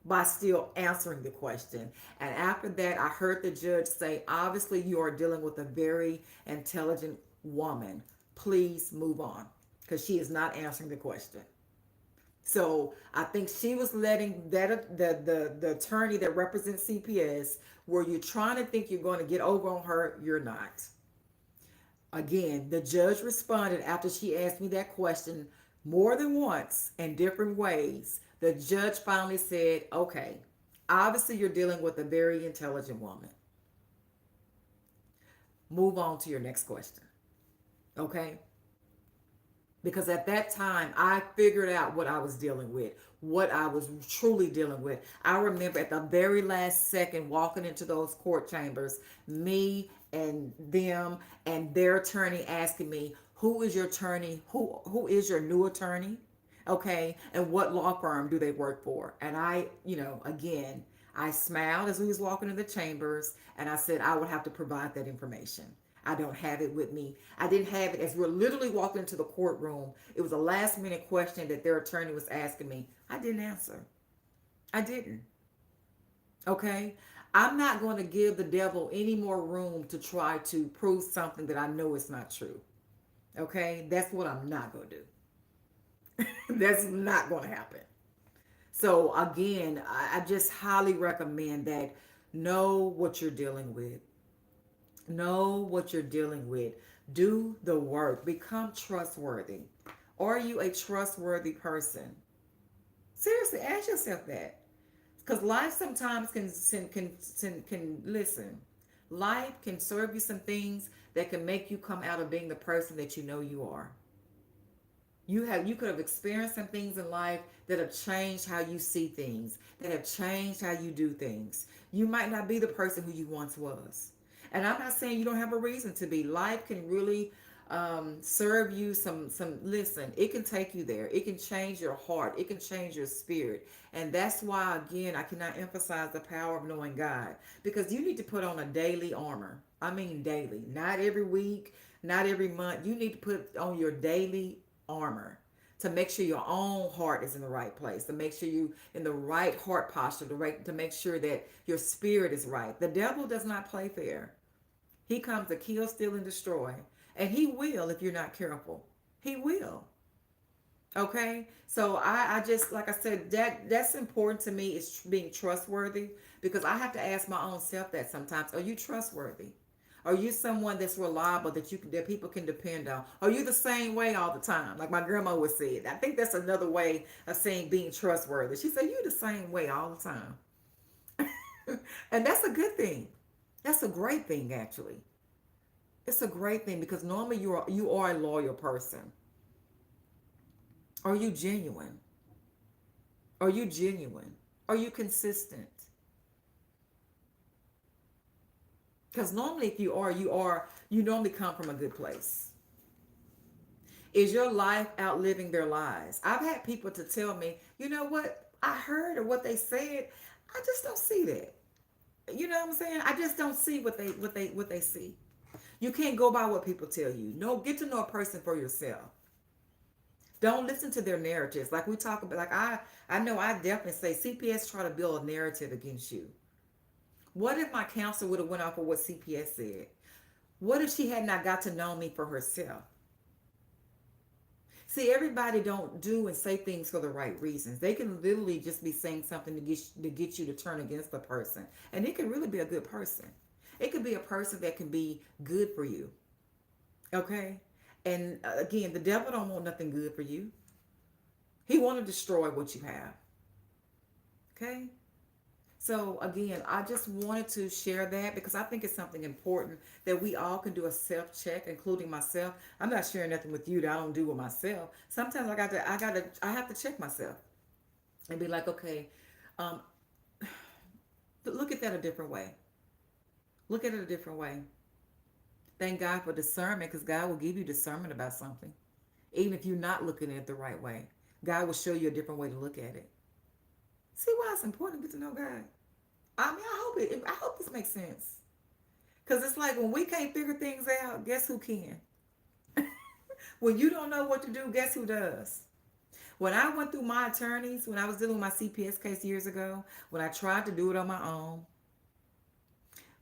by still answering the question. And after that, I heard the judge say, obviously, you are dealing with a very intelligent woman. Please move on, because she is not answering the question. So I think she was letting that the attorney that represents CPS, where you're trying to think you're going to get over on her, you're not. Again, the judge responded after she asked me that question more than once in different ways. The judge finally said, okay, obviously you're dealing with a very intelligent woman. Move on to your next question. Okay? Because at that time I figured out what I was dealing with, what I was truly dealing with. I remember at the very last second walking into those court chambers, me and them and their attorney asking me, who is your attorney? Who is your new attorney? Okay, and what law firm do they work for? And I, again, I smiled as we was walking in the chambers, and I said I would have to provide that information. I don't have it with me. I didn't have it as we're literally walking into the courtroom. It was a last minute question that their attorney was asking me. I didn't answer. I didn't. Okay? I'm not going to give the devil any more room to try to prove something that I know is not true. Okay? That's what I'm not going to do. That's not going to happen. So, again, I just highly recommend that know what you're dealing with. Know what you're dealing with. Do the work. Become trustworthy. Are you a trustworthy person? Seriously, ask yourself that. Because life sometimes can listen. Life can serve you some things that can make you come out of being the person that you know you are. You could have experienced some things in life that have changed how you see things, that have changed how you do things. You might not be the person who you once was. And I'm not saying you don't have a reason to be. Life can really serve you some listen, it can take you there. It can change your heart. It can change your spirit. And that's why, again, I cannot emphasize the power of knowing God, because you need to put on a daily armor. I mean daily, not every week, not every month. You need to put on your daily armor to make sure your own heart is in the right place, to make sure you in the right heart posture, to make sure that your spirit is right. The devil does not play fair. He comes to kill, steal, and destroy. And he will if you're not careful. He will. Okay, so I just like I said that's important to me is being trustworthy because I have to ask my own self that sometimes. Are you trustworthy? Are you someone that's reliable that people can depend on? Are you the same way all the time? Like my grandma would say it. I think that's another way of saying being trustworthy. She said you the same way all the time, and that's a good thing. That's a great thing actually. It's a great thing because normally you are a loyal person. Are you genuine? Are you genuine? Are you consistent? Because normally, if you normally come from a good place. Is your life outliving their lives? I've had people to tell me, you know what I heard or what they said, I just don't see that. You know what I'm saying? I just don't see what they see. You can't go by what people tell you. No, get to know a person for yourself. Don't listen to their narratives. Like we talk about, like I know I definitely say CPS try to build a narrative against you. What if my counselor would have went off of what CPS said? What if she had not got to know me for herself? See, everybody don't do and say things for the right reasons. They can literally just be saying something to get you to turn against the person, and it can really be a good person. It could be a person that can be good for you. Okay, and again, the devil don't want nothing good for you. He want to destroy what you have. Okay, so again, I just wanted to share that because I think it's something important that we all can do a self check, including myself. I'm not sharing nothing with you that I don't do with myself. Sometimes I have to check myself and be like, okay, um, look at that a different way. Look at it a different way. Thank God for discernment because God will give you discernment about something, even if you're not looking at it the right way. God will show you a different way to look at it. See why it's important to get to know God. I mean, I hope this makes sense. Because it's like when we can't figure things out, guess who can? When you don't know what to do, guess who does? When I went through my attorneys, when I was dealing with my CPS case years ago, when I tried to do it on my own,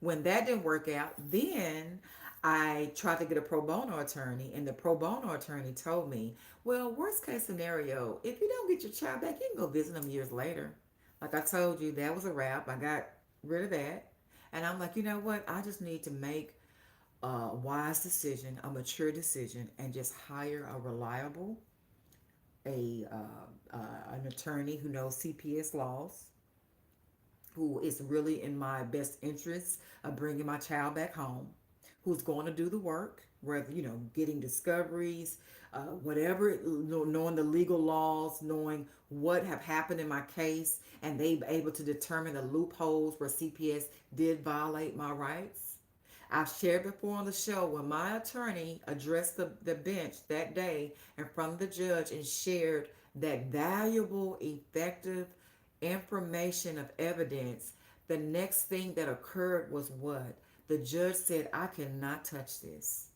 when that didn't work out, then I tried to get a pro bono attorney, and the pro bono attorney told me, well, worst case scenario, if you don't get your child back, you can go visit them years later. Like I told you, that was a wrap. I got rid of that. And I'm like, you know what? I just need to make a wise decision, a mature decision, and just hire a reliable, an attorney who knows CPS laws, who is really in my best interest of bringing my child back home, who's going to do the work, whether getting discoveries, whatever, knowing the legal laws, knowing what have happened in my case, and they able to determine the loopholes where CPS did violate my rights. I've shared before on the show when my attorney addressed the bench that day in front of the judge and shared that valuable, effective information of evidence. The next thing that occurred was what? The judge said, I cannot touch this.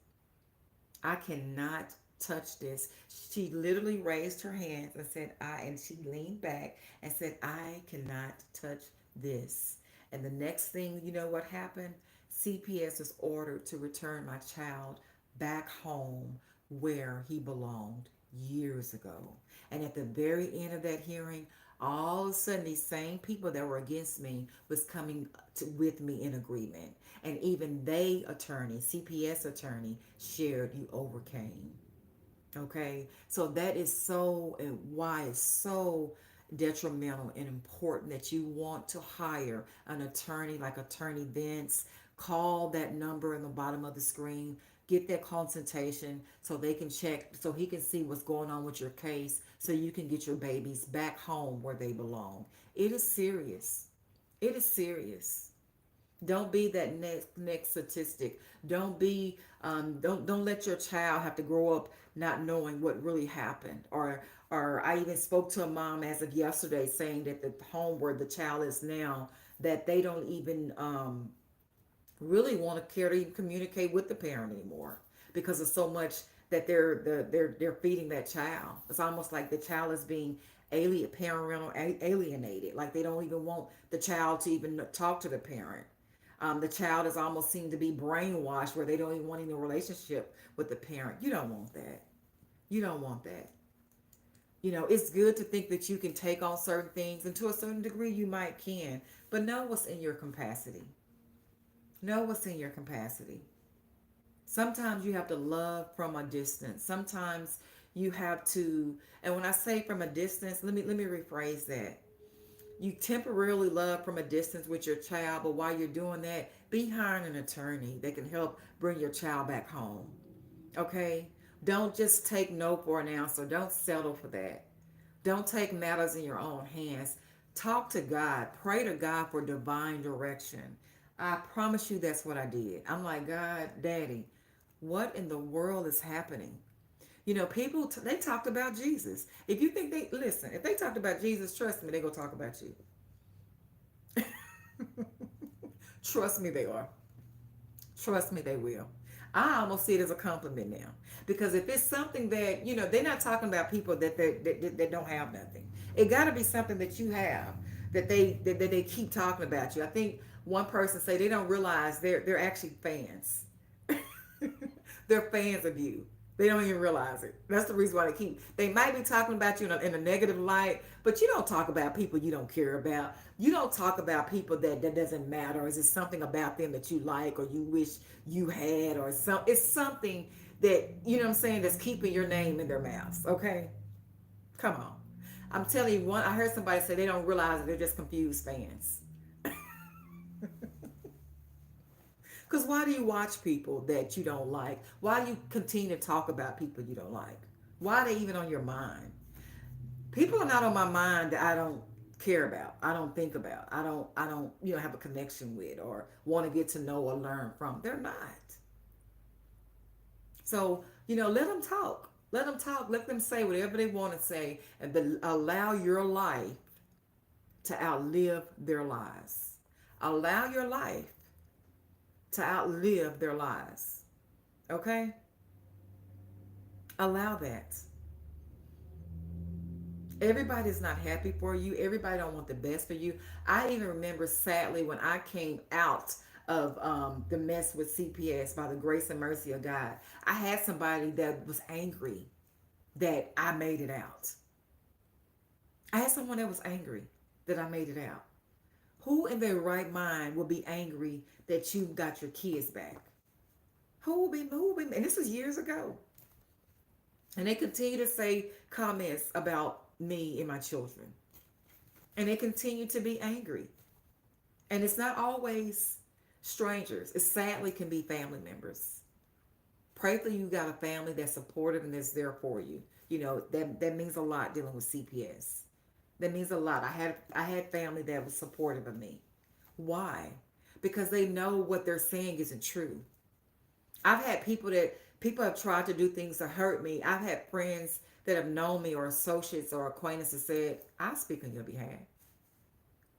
I cannot touch this. She literally raised her hands and said, and she leaned back and said, I cannot touch this. And the next thing, you know what happened? CPS was ordered to return my child back home where he belonged years ago. And at the very end of that hearing, all of a sudden these same people that were against me was coming with me in agreement, and even they attorney, CPS attorney, shared you overcame. Okay, so that is so, and why it's so detrimental and important that you want to hire an attorney like Attorney Vince. Call that number in the bottom of the screen. Get that consultation so they can check, so he can see what's going on with your case, so you can get your babies back home where they belong. It is serious. It is serious. Don't be that next statistic. Don't let your child have to grow up not knowing what really happened. Or I even spoke to a mom as of yesterday saying that the home where the child is now, that they don't even really want to care to even communicate with the parent anymore because of so much that they're feeding that child. It's almost like the child is being alienated. Like they don't even want the child to even talk to the parent. The child is almost seemed to be brainwashed where they don't even want any relationship with the parent. You don't want that. You don't want that. It's good to think that you can take on certain things, and to a certain degree, you might can, but know what's in your capacity. Know what's in your capacity. Sometimes you have to love from a distance. Sometimes you have to, and when I say from a distance, let me rephrase that. You temporarily love from a distance with your child, but while you're doing that, be hiring an attorney that can help bring your child back home. Okay? Don't just take no for an answer. Don't settle for that. Don't take matters in your own hands. Talk to God. Pray to God for divine direction. I promise you that's what I did. I'm like, God, Daddy, what in the world is happening? People, they talked about Jesus. If you think listen, if they talked about Jesus, trust me, they going to talk about you. Trust me, they are. Trust me, they will. I almost see it as a compliment now, because if it's something that they're not talking about people that don't have nothing. It got to be something that you have, that they keep talking about you. I think one person say they don't realize they're actually fans. They're fans of you. They don't even realize it. That's the reason why they might be talking about you in a negative light, but you don't talk about people you don't care about. You don't talk about people that doesn't matter. Or is it something about them that you like or you wish you had, or it's something that, what I'm saying, that's keeping your name in their mouths. Okay? Come on. I'm telling you, I heard somebody say they don't realize that they're just confused fans. Because why do you watch people that you don't like? Why do you continue to talk about people you don't like? Why are they even on your mind? People are not on my mind that I don't care about. I don't think about. I don't have a connection with or want to get to know or learn from. They're not. So, let them talk. Let them talk. Let them say whatever they want to say, and allow your life to outlive their lives. Allow your life to outlive their lives. Okay? Allow that. Everybody's not happy for you. Everybody don't want the best for you. I even remember sadly when I came out of the mess with CPS by the grace and mercy of God. I had somebody that was angry that I made it out. I had someone that was angry that I made it out. Who in their right mind will be angry that you got your kids back? Who will be, and this was years ago. And they continue to say comments about me and my children. And they continue to be angry. And it's not always strangers. It sadly can be family members. Pray for you got a family that's supportive and that's there for you. That means a lot dealing with CPS. That means a lot. I had family that was supportive of me. Why? Because they know what they're saying isn't true. I've had people have tried to do things to hurt me. I've had friends that have known me, or associates or acquaintances, said, I speak on your behalf.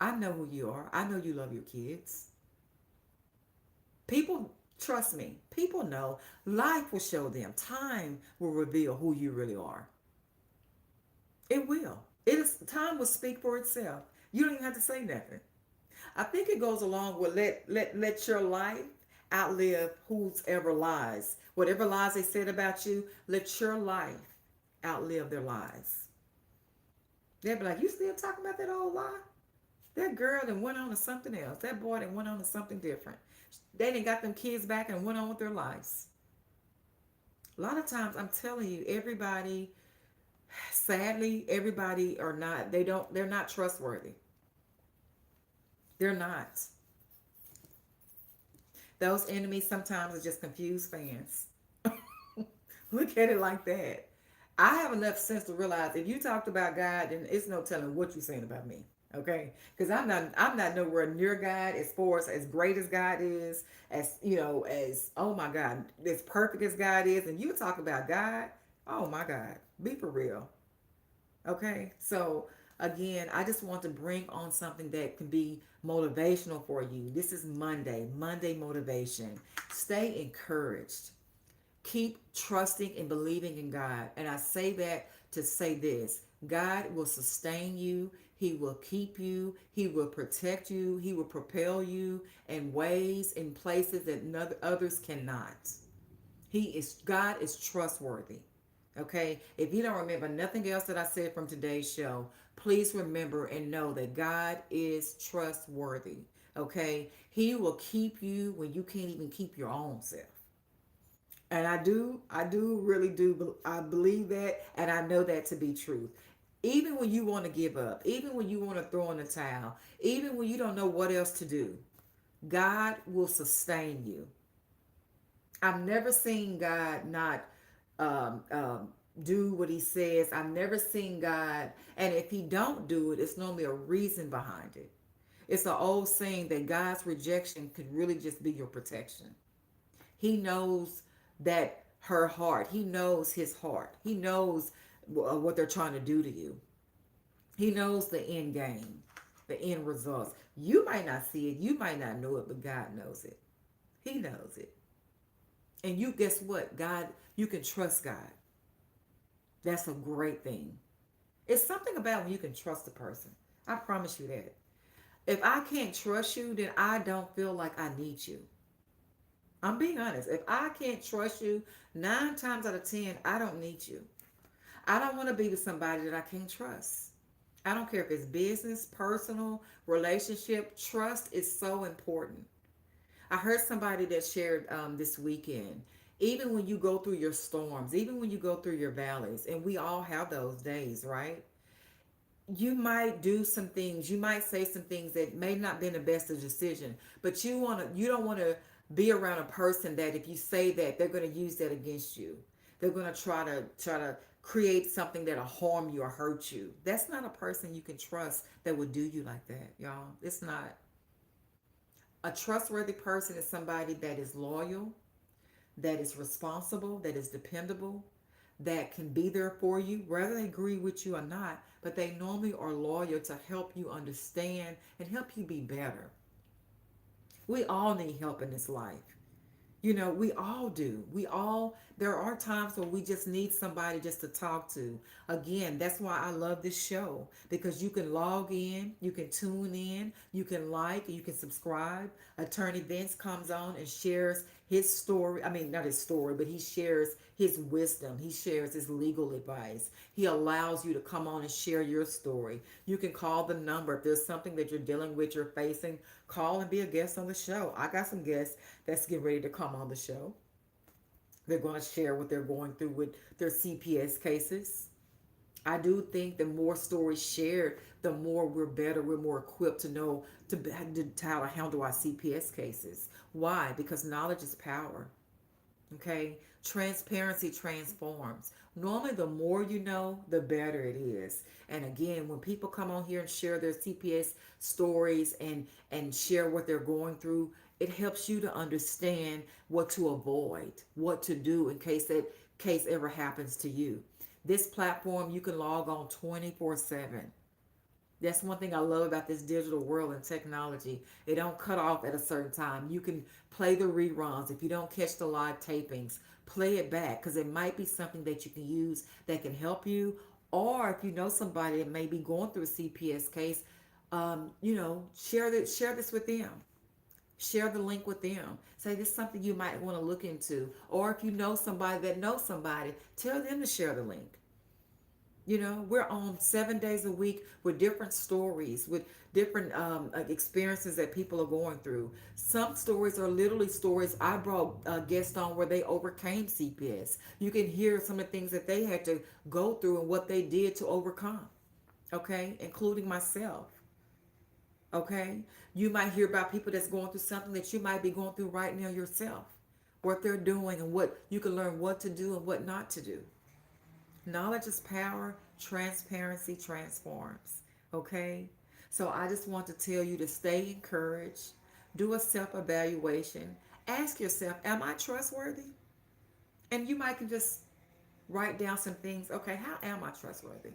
I know who you are. I know you love your kids. People, trust me, people know. Life will show them. Time will reveal who you really are. It will. Time will speak for itself. You don't even have to say nothing. I think it goes along with let your life outlive whose ever lies. Whatever lies they said about you, let your life outlive their lies. They'll be like, you still talking about that old lie? That girl that went on to something else. That boy that went on to something different. They didn't got them kids back and went on with their lives. A lot of times, I'm telling you, everybody, sadly, everybody are not, they're not trustworthy. They're not. Those enemies sometimes are just confused fans. Look at it like that. I have enough sense to realize if you talked about God, then it's no telling what you're saying about me. Okay, because I'm not nowhere near God as far as great as God is, as as oh my God, as perfect as God is, and you talk about God, oh my God, be for real. Okay, so again, I just want to bring on something that can be motivational for you. This is Monday motivation. Stay encouraged. Keep trusting and believing in God. And I say that to say this: God will sustain you. He will keep you. He will protect you. He will propel you in ways, in places that others cannot. God is trustworthy. Okay? If you don't remember nothing else that I said from today's show, please remember and know that God is trustworthy. Okay? He will keep you when you can't even keep your own self. And I do really do, I believe that, and I know that to be truth. Even when you want to give up, even when you want to throw in the towel, even when you don't know what else to do, God will sustain you. I've never seen God not um, um, do what He says. I've never seen God, and if He don't do it, it's normally a reason behind it. It's an old saying that God's rejection could really just be your protection. He knows that her heart. He knows his heart. He knows what they're trying to do to you. He knows the end game, the end results. You might not see it. You might not know it, but God knows it. He knows it. And you, guess what? God, you can trust God. That's a great thing. It's something about when you can trust a person. I promise you that. If I can't trust you, then I don't feel like I need you. I'm being honest. If I can't trust you, 9 times out of 10, I don't need you. I don't want to be with somebody that I can't trust. I don't care if it's business, personal, relationship. Trust is so important. I heard somebody that shared this weekend. Even when you go through your storms, even when you go through your valleys, and we all have those days, right? You might do some things, you might say some things that may not be the best of decision, but you don't want to be around a person that if you say that, they're going to use that against you. They're going to try to create something that'll harm you or hurt you. That's not a person you can trust that would do you like that, y'all. It's not. A trustworthy person is somebody that is loyal, that is responsible, that is dependable, that can be there for you, whether they agree with you or not, but they normally are loyal to help you understand and help you be better. We all need help in this life. We all do. There are times where we just need somebody just to talk to. Again, that's why I love this show because you can log in, you can tune in, you can like, you can subscribe. Attorney Vince comes on and shares his story. I mean, not his story, but he shares his wisdom. He shares his legal advice. He allows you to come on and share your story. You can call the number. If there's something that you're dealing with, you're facing, call and be a guest on the show. I got some guests that's getting ready to come on the show. They're going to share what they're going through with their CPS cases. I do think the more stories shared, the more we're better, we're more equipped to know to how to handle our CPS cases. Why? Because knowledge is power. Okay? Transparency transforms. Normally, the more you know, the better it is. And again, when people come on here and share their CPS stories and share what they're going through, it helps you to understand what to avoid, what to do in case that case ever happens to you. This platform, you can log on 24/7. That's one thing I love about this digital world and technology. It don't cut off at a certain time. You can play the reruns. If you don't catch the live tapings, play it back because it might be something that you can use that can help you. Or if you know somebody that may be going through a CPS case, share this with them. Share the link with them. Say this is something you might want to look into. Or if you know somebody that knows somebody, tell them to share the link. We're on 7 days a week with different stories, with different experiences that people are going through. Some stories are literally stories. I brought guests on where they overcame CPS. You can hear some of the things that they had to go through and what they did to overcome, okay, including myself. Okay, you might hear about people that's going through something that you might be going through right now yourself, what they're doing and what you can learn what to do and what not to do. Knowledge is power. Transparency transforms. Okay? So I just want to tell you to stay encouraged. Do a self evaluation. Ask yourself, am I trustworthy? And you might can just write down some things. Okay, how am I trustworthy?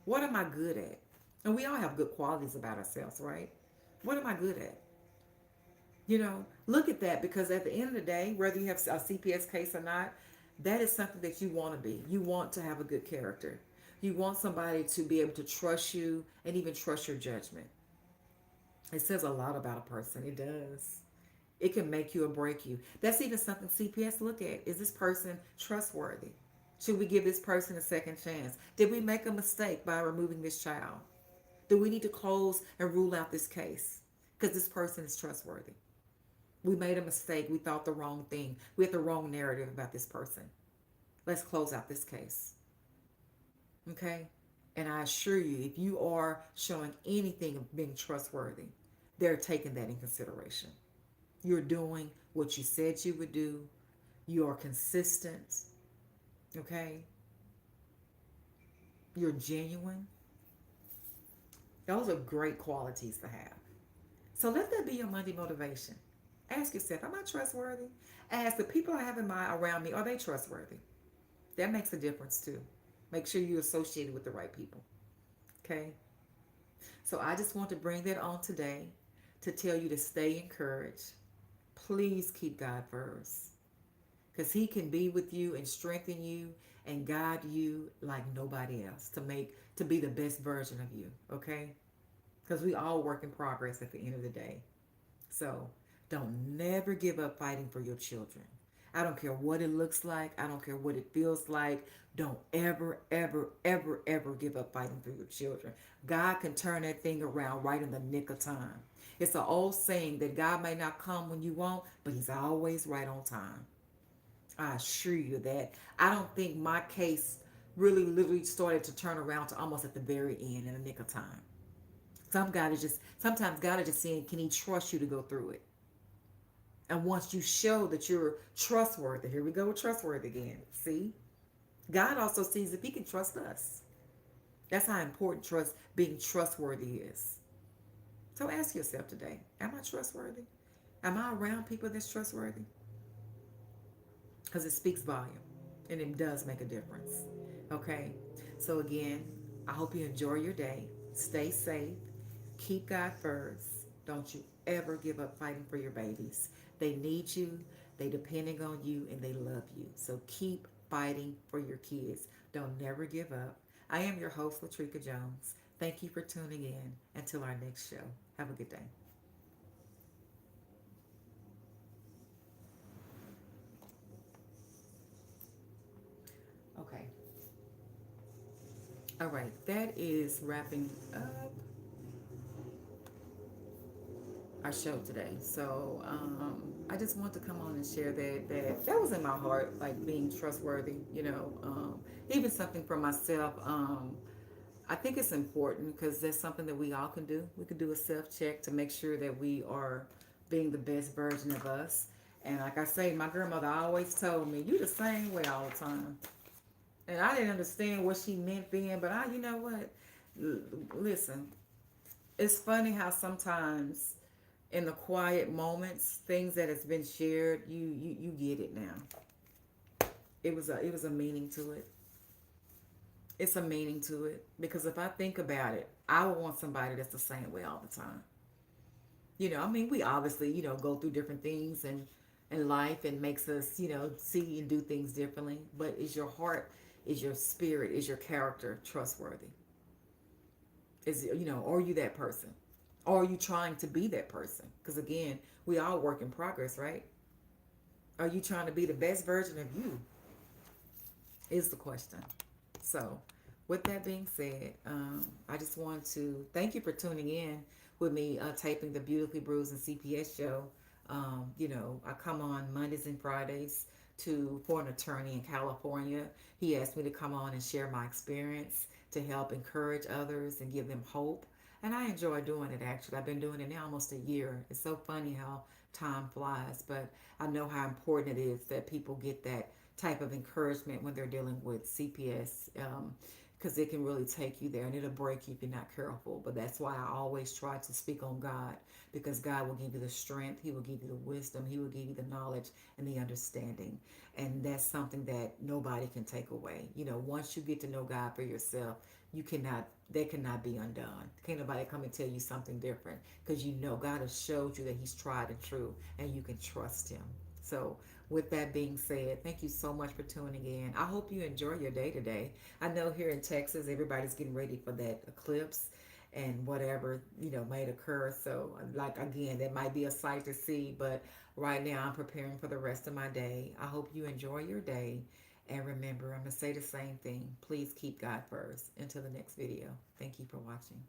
What am I good at? And we all have good qualities about ourselves, right? What am I good at? Look at that because at the end of the day, whether you have a CPS case or not, that is something that you want to be. You want to have a good character. You want somebody to be able to trust you and even trust your judgment. It says a lot about a person. It does. It can make you or break you. That's even something CPS look at. Is this person trustworthy? Should we give this person a second chance? Did we make a mistake by removing this child? Do we need to close and rule out this case? Because this person is trustworthy. We made a mistake. We thought the wrong thing. We had the wrong narrative about this person. Let's close out this case. Okay? And I assure you, if you are showing anything of being trustworthy, they're taking that in consideration. You're doing what you said you would do. You are consistent. Okay? You're genuine. Those are great qualities to have. So let that be your Monday motivation. Ask yourself, am I trustworthy? Ask the people I have in mind around me, are they trustworthy? That makes a difference too. Make sure you're associated with the right people. Okay? So I just want to bring that on today to tell you to stay encouraged. Please keep God first. Because He can be with you and strengthen you and guide you like nobody else to be the best version of you. Okay? Because we all work in progress at the end of the day. So don't never give up fighting for your children. I don't care what it looks like. I don't care what it feels like. Don't ever, ever, ever, ever give up fighting for your children. God can turn that thing around right in the nick of time. It's an old saying that God may not come when you want, but He's always right on time. I assure you that. I don't think my case really literally started to turn around to almost at the very end in the nick of time. Sometimes God is just saying, can He trust you to go through it? And once you show that you're trustworthy, here we go with trustworthy again. See? God also sees if He can trust us. That's how important being trustworthy is. So ask yourself today, am I trustworthy? Am I around people that's trustworthy? Because it speaks volume and it does make a difference. Okay? So again, I hope you enjoy your day. Stay safe. Keep God first. Don't you ever give up fighting for your babies. They need you, they depending on you, and they love you. So keep fighting for your kids. Don't never give up. I am your host, Latrika Jones. Thank you for tuning in. Until our next show. Have a good day. Okay. All right. That is wrapping up our show today. So I just want to come on and share that was in my heart, like being trustworthy. Even something for myself. I think it's important because that's something that we all can do. We can do a self check to make sure that we are being the best version of us. And like I say, my grandmother always told me, "You the same way all the time." And I didn't understand what she meant then, but you know what? Listen, it's funny how sometimes in the quiet moments, things that has been shared, you get it now. It was a meaning to it. It's a meaning to it because if I think about it, I would want somebody that's the same way all the time. I mean, we obviously, go through different things and in life and makes us, see and do things differently. But is your heart, is your spirit, is your character trustworthy? Are you that person? Or are you trying to be that person? Because again, we all work in progress, right? Are you trying to be the best version of you? Is the question. So, with that being said, I just want to thank you for tuning in with me taping the Beautifully Bruised and CPS show. I come on Mondays and Fridays for an attorney in California. He asked me to come on and share my experience to help encourage others and give them hope. And I enjoy doing it actually. I've been doing it now almost a year. It's so funny how time flies, but I know how important it is that people get that type of encouragement when they're dealing with CPS because it can really take you there and it'll break you if you're not careful. But that's why I always try to speak on God because God will give you the strength, He will give you the wisdom, He will give you the knowledge and the understanding. And that's something that nobody can take away. Once you get to know God for yourself, that cannot be undone. Can't nobody come and tell you something different because God has showed you that He's tried and true and you can trust Him. So with that being said, thank you so much for tuning in. I hope you enjoy your day today. I know here in Texas, everybody's getting ready for that eclipse and whatever, might occur. So like, again, that might be a sight to see, but right now I'm preparing for the rest of my day. I hope you enjoy your day And remember, I'm going to say the same thing. Please keep God first. Until the next video. Thank you for watching.